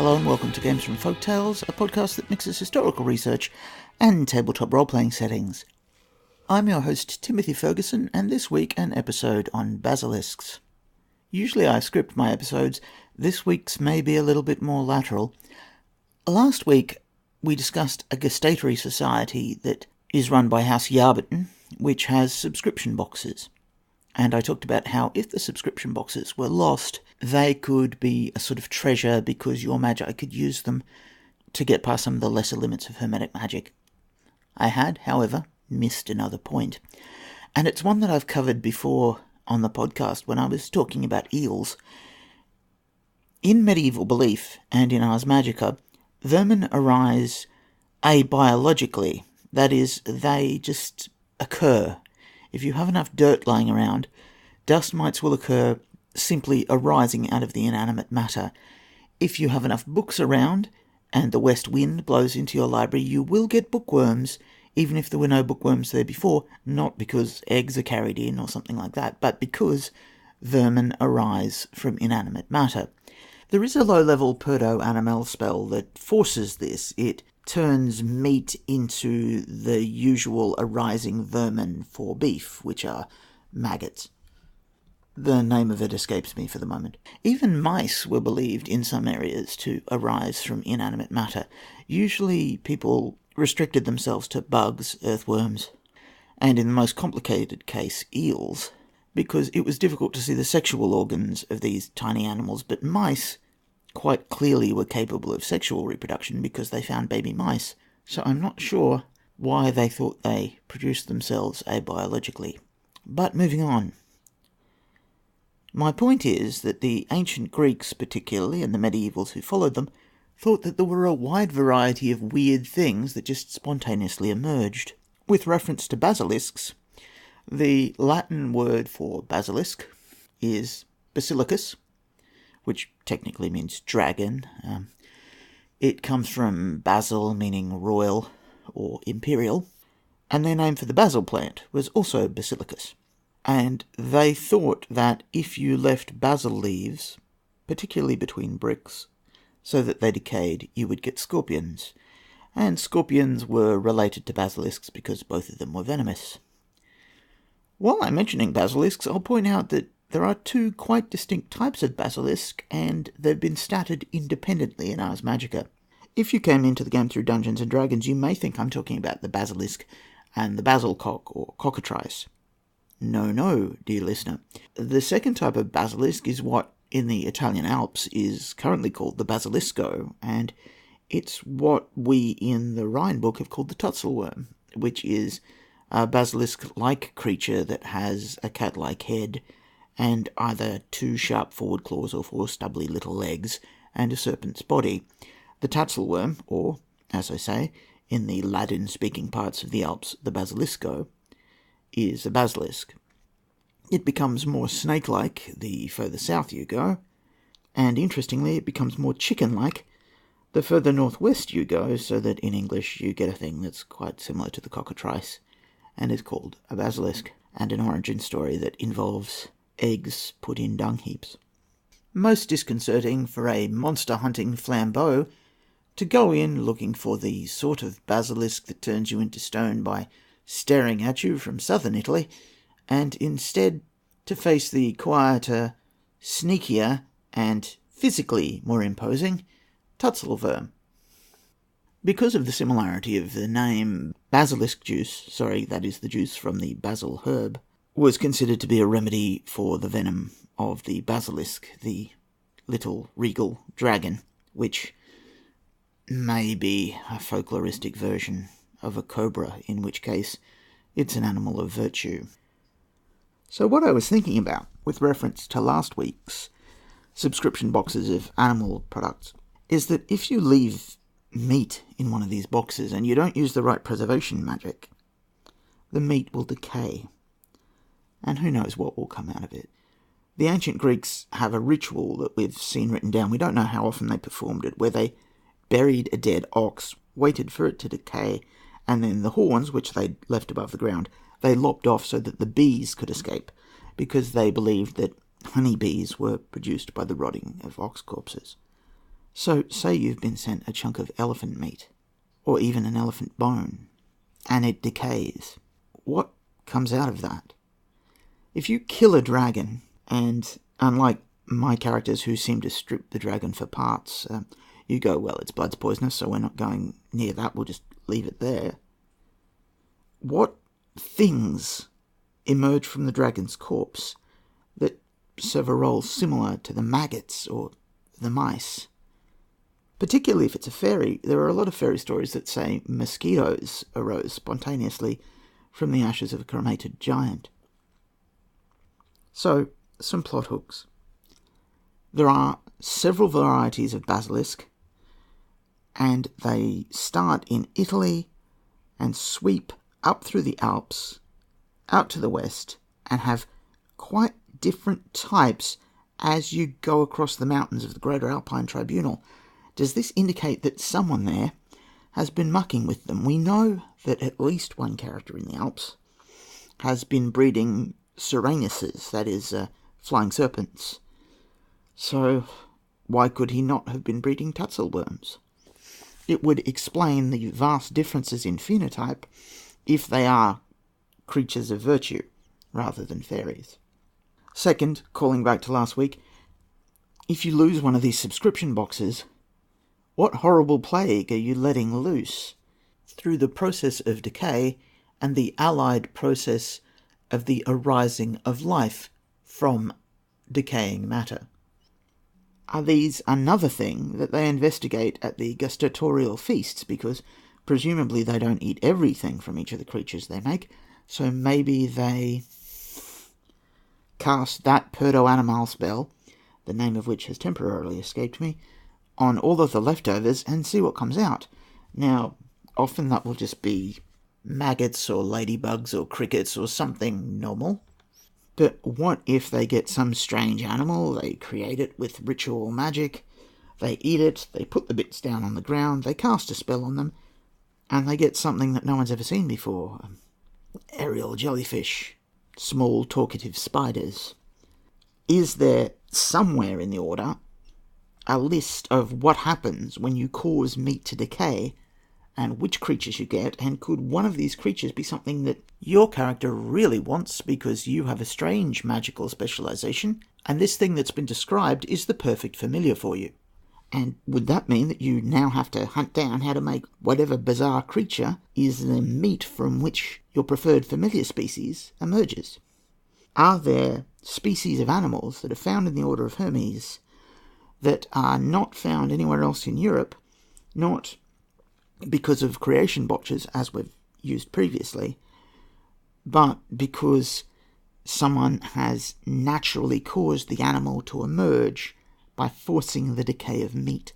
Hello and welcome to Games from Folktales, a podcast that mixes historical research and tabletop role-playing settings. I'm your host, Timothy Ferguson, and this week an episode on Basilisks. Usually I script my episodes. This week's may be a little bit more lateral. Last week we discussed a gestatory society that is run by House Yarburton, which has subscription boxes. And I talked about how if the subscription boxes were lost, they could be a sort of treasure because your magi could use them to get past some of the lesser limits of hermetic magic. I had, however, missed another point. And it's one that I've covered before on the podcast when I was talking about eels. In medieval belief and in Ars Magica, vermin arise abiologically. That is, they just occur. If you have enough dirt lying around, dust mites will occur simply arising out of the inanimate matter. If you have enough books around, and the west wind blows into your library, you will get bookworms, even if there were no bookworms there before, not because eggs are carried in or something like that, but because vermin arise from inanimate matter. There is a low-level Perdo-Animal spell that forces this. It turns meat into the usual arising vermin for beef, which are maggots. The name of it escapes me for the moment. Even mice were believed in some areas to arise from inanimate matter. Usually people restricted themselves to bugs, earthworms, and in the most complicated case, eels, because it was difficult to see the sexual organs of these tiny animals, but mice quite clearly were capable of sexual reproduction because they found baby mice, so I'm not sure why they thought they produced themselves abiologically. But moving on. My point is that the ancient Greeks particularly, and the medievals who followed them, thought that there were a wide variety of weird things that just spontaneously emerged. With reference to basilisks, the Latin word for basilisk is basilicus, which technically means dragon. It comes from basil, meaning royal or imperial, and their name for the basil plant was also Basilicus. And they thought that if you left basil leaves, particularly between bricks, so that they decayed, you would get scorpions. And scorpions were related to basilisks because both of them were venomous. While I'm mentioning basilisks, I'll point out that there are two quite distinct types of basilisk, and they've been statted independently in Ars Magica. If you came into the game through Dungeons & Dragons, you may think I'm talking about the basilisk and the basilcock or cockatrice. No, dear listener. The second type of basilisk is what, in the Italian Alps, is currently called the basilisco, and it's what we in the Rhine book have called the tutselworm, which is a basilisk-like creature that has a cat-like head, and either two sharp forward claws or four stubbly little legs, and a serpent's body. The tatzelworm, or, as I say, in the Latin-speaking parts of the Alps, the basilisco, is a basilisk. It becomes more snake-like the further south you go, and interestingly, it becomes more chicken-like the further northwest you go, so that in English you get a thing that's quite similar to the cockatrice, and is called a basilisk, and an origin story that involves eggs put in dung heaps. Most disconcerting for a monster-hunting flambeau to go in looking for the sort of basilisk that turns you into stone by staring at you from southern Italy, and instead to face the quieter, sneakier, and physically more imposing tutselworm. Because of the similarity of the name, basilisk juice, that is the juice from the basil herb, was considered to be a remedy for the venom of the basilisk, the little regal dragon, which may be a folkloristic version of a cobra, in which case it's an animal of virtue. So what I was thinking about, with reference to last week's subscription boxes of animal products, is that if you leave meat in one of these boxes and you don't use the right preservation magic, the meat will decay. And who knows what will come out of it. The ancient Greeks have a ritual that we've seen written down. We don't know how often they performed it, where they buried a dead ox, waited for it to decay, and then the horns, which they left above the ground, they lopped off so that the bees could escape, because they believed that honeybees were produced by the rotting of ox corpses. So say you've been sent a chunk of elephant meat, or even an elephant bone, and it decays. What comes out of that? If you kill a dragon, and unlike my characters who seem to strip the dragon for parts, you go, well, its blood's poisonous, so we're not going near that, we'll just leave it there. What things emerge from the dragon's corpse that serve a role similar to the maggots or the mice? Particularly if it's a fairy, there are a lot of fairy stories that say mosquitoes arose spontaneously from the ashes of a cremated giant. So, some plot hooks. There are several varieties of basilisk, and they start in Italy and sweep up through the Alps, out to the west, and have quite different types as you go across the mountains of the Greater Alpine Tribunal. Does this indicate that someone there has been mucking with them? We know that at least one character in the Alps has been breeding Cyranuses, that is, flying serpents. So why could he not have been breeding Tatzelworms? It would explain the vast differences in phenotype if they are creatures of virtue rather than fairies. Second, calling back to last week, if you lose one of these subscription boxes, what horrible plague are you letting loose? Through the process of decay and the allied process of the arising of life from decaying matter. Are these another thing that they investigate at the gustatorial feasts? Because presumably they don't eat everything from each of the creatures they make, so maybe they cast that Perdo Animal spell, the name of which has temporarily escaped me, on all of the leftovers and see what comes out. Now, often that will just be maggots or ladybugs or crickets or something normal. But what if they get some strange animal, they create it with ritual magic, they eat it, they put the bits down on the ground, they cast a spell on them, and they get something that no one's ever seen before. Aerial jellyfish, small talkative spiders. Is there somewhere in the order a list of what happens when you cause meat to decay and which creatures you get, and could one of these creatures be something that your character really wants because you have a strange magical specialization, and this thing that's been described is the perfect familiar for you? And would that mean that you now have to hunt down how to make whatever bizarre creature is the meat from which your preferred familiar species emerges? Are there species of animals that are found in the order of Hermes that are not found anywhere else in Europe, not because of creation botches, as we've used previously, but because someone has naturally caused the animal to emerge by forcing the decay of meat?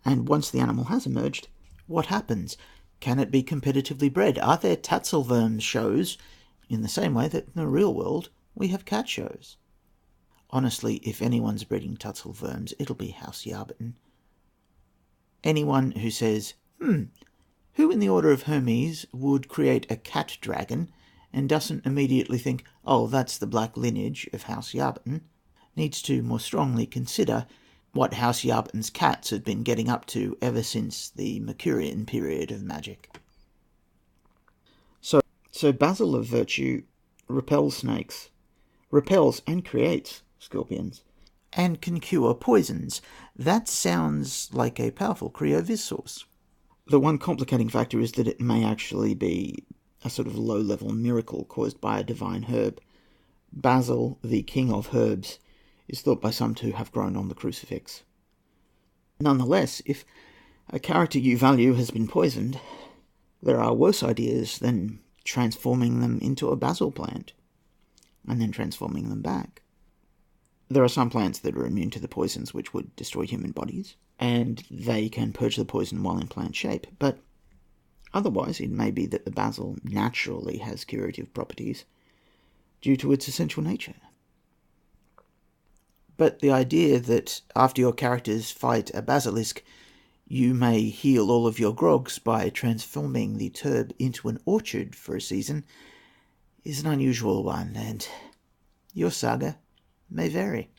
And once the animal has emerged, what happens? Can it be competitively bred? Are there Tatzelworm shows in the same way that in the real world we have cat shows? Honestly, if anyone's breeding Tatzelworms, it'll be House Yarburton. Anyone who says, who in the order of Hermes would create a cat dragon and doesn't immediately think, oh, that's the black lineage of House Yarburton, needs to more strongly consider what House Yarburton's cats have been getting up to ever since the Mercurian period of magic. So Basil of Virtue repels snakes, repels and creates scorpions, and can cure poisons. That sounds like a powerful Creo-Viz source. The one complicating factor is that it may actually be a sort of low-level miracle caused by a divine herb. Basil, the king of herbs, is thought by some to have grown on the crucifix. Nonetheless, if a character you value has been poisoned, there are worse ideas than transforming them into a basil plant and then transforming them back. There are some plants that are immune to the poisons which would destroy human bodies, and they can purge the poison while in plant shape, but otherwise it may be that the basil naturally has curative properties due to its essential nature. But the idea that after your characters fight a basilisk, you may heal all of your grogs by transforming the turb into an orchard for a season is an unusual one, and your saga may vary.